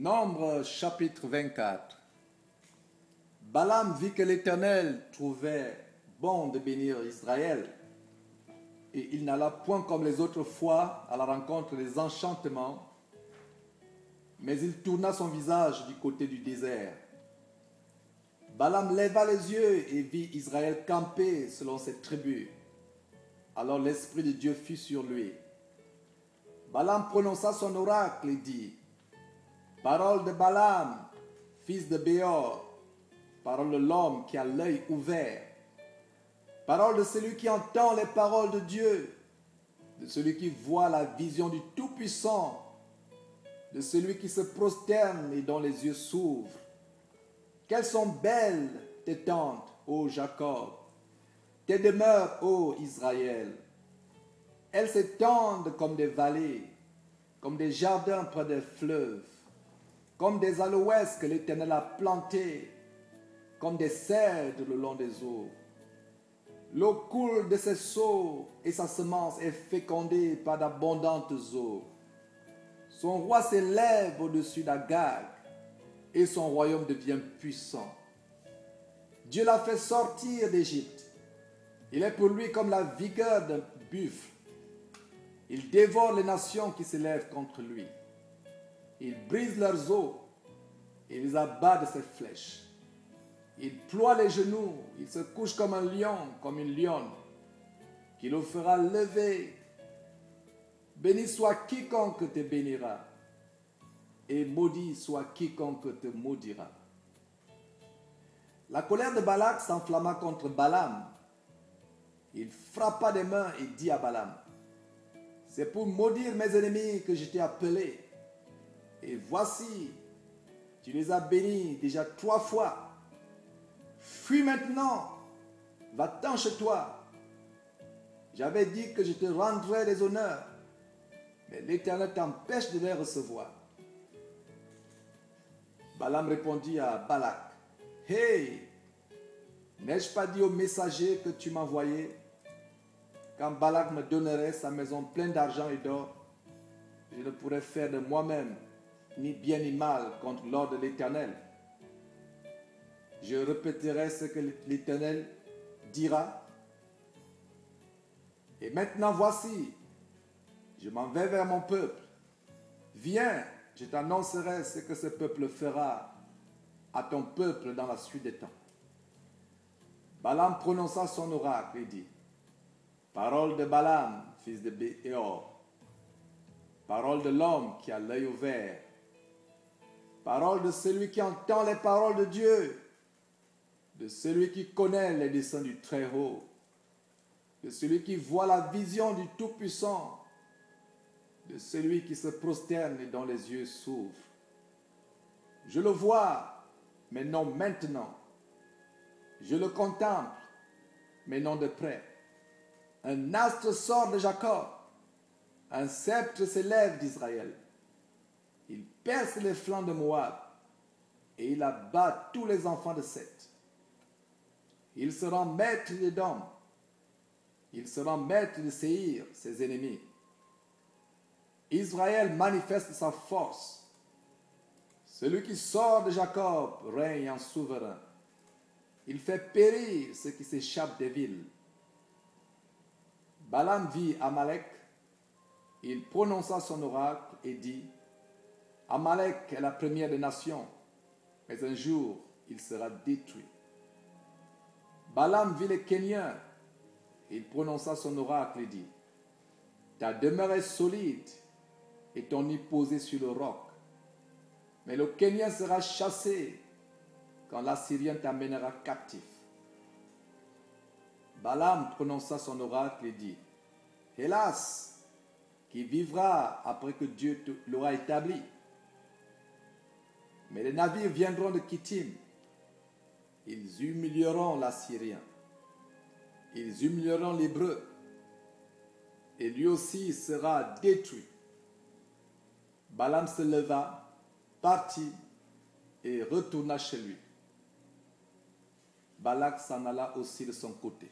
Nombre chapitre 24. Balaam vit que l'Éternel trouvait bon de bénir Israël, et il n'alla point comme les autres fois à la rencontre des enchantements, mais il tourna son visage du côté du désert. Balaam leva les yeux et vit Israël camper selon ses tribus. Alors l'Esprit de Dieu fut sur lui. Balaam prononça son oracle et dit: Parole de Balaam, fils de Béor, parole de l'homme qui a l'œil ouvert, parole de celui qui entend les paroles de Dieu, de celui qui voit la vision du Tout-Puissant, de celui qui se prosterne et dont les yeux s'ouvrent. Quelles sont belles tes tentes, ô Jacob, tes demeures, ô Israël. Elles s'étendent comme des vallées, comme des jardins près des fleuves, comme des aloès que l'Éternel a plantés, comme des cèdres le long des eaux. L'eau coule de ses seaux et sa semence est fécondée par d'abondantes eaux. Son roi s'élève au-dessus d'Agag et son royaume devient puissant. Dieu l'a fait sortir d'Égypte. Il est pour lui comme la vigueur d'un buffle. Il dévore les nations qui s'élèvent contre lui. Il brise leurs os et les abat de ses flèches. Il ploie les genoux, il se couche comme un lion, comme une lionne, qui le fera lever. Béni soit quiconque te bénira, et maudit soit quiconque te maudira. La colère de Balak s'enflamma contre Balaam. Il frappa des mains et dit à Balaam: C'est pour maudire mes ennemis que je t'ai appelé. Et voici, tu les as bénis déjà 3 fois. Fuis maintenant, va-t'en chez toi. J'avais dit que je te rendrais des honneurs, mais l'Éternel t'empêche de les recevoir. Balaam répondit à Balak: Hey, n'ai-je pas dit au messager que tu m'envoyais, quand Balak me donnerait sa maison pleine d'argent et d'or, je ne pourrais faire de moi-même ni bien ni mal contre l'ordre de l'Éternel. Je répéterai ce que l'Éternel dira. Et maintenant voici, je m'en vais vers mon peuple. Viens, je t'annoncerai ce que ce peuple fera à ton peuple dans la suite des temps. Balaam prononça son oracle et dit: Parole de Balaam, fils de Béor, parole de l'homme qui a l'œil ouvert, parole de celui qui entend les paroles de Dieu, de celui qui connaît les desseins du Très-Haut, de celui qui voit la vision du Tout-Puissant, de celui qui se prosterne et dont les yeux s'ouvrent. Je le vois, mais non maintenant. Je le contemple, mais non de près. Un astre sort de Jacob, un sceptre s'élève d'Israël. Il perce les flancs de Moab et il abat tous les enfants de Seth. Il se rend maître d'Édom. Il se rend maître de Séhir, ses ennemis. Israël manifeste sa force. Celui qui sort de Jacob règne en souverain. Il fait périr ceux qui s'échappent des villes. Balaam vit Amalek. Il prononça son oracle et dit: Amalek est la première des nations, mais un jour il sera détruit. Balaam vit les Kéniens. Il prononça son oracle et dit: Ta demeure est solide et ton nid posé sur le roc. Mais le Kénien sera chassé quand l'Assyrien t'amènera captif. Balaam prononça son oracle et dit: Hélas, qui vivra après que Dieu l'aura établi? Mais les navires viendront de Kittim. Ils humilieront l'Assyrien. Ils humilieront l'Hébreu. Et lui aussi sera détruit. Balaam se leva, partit et retourna chez lui. Balak s'en alla aussi de son côté.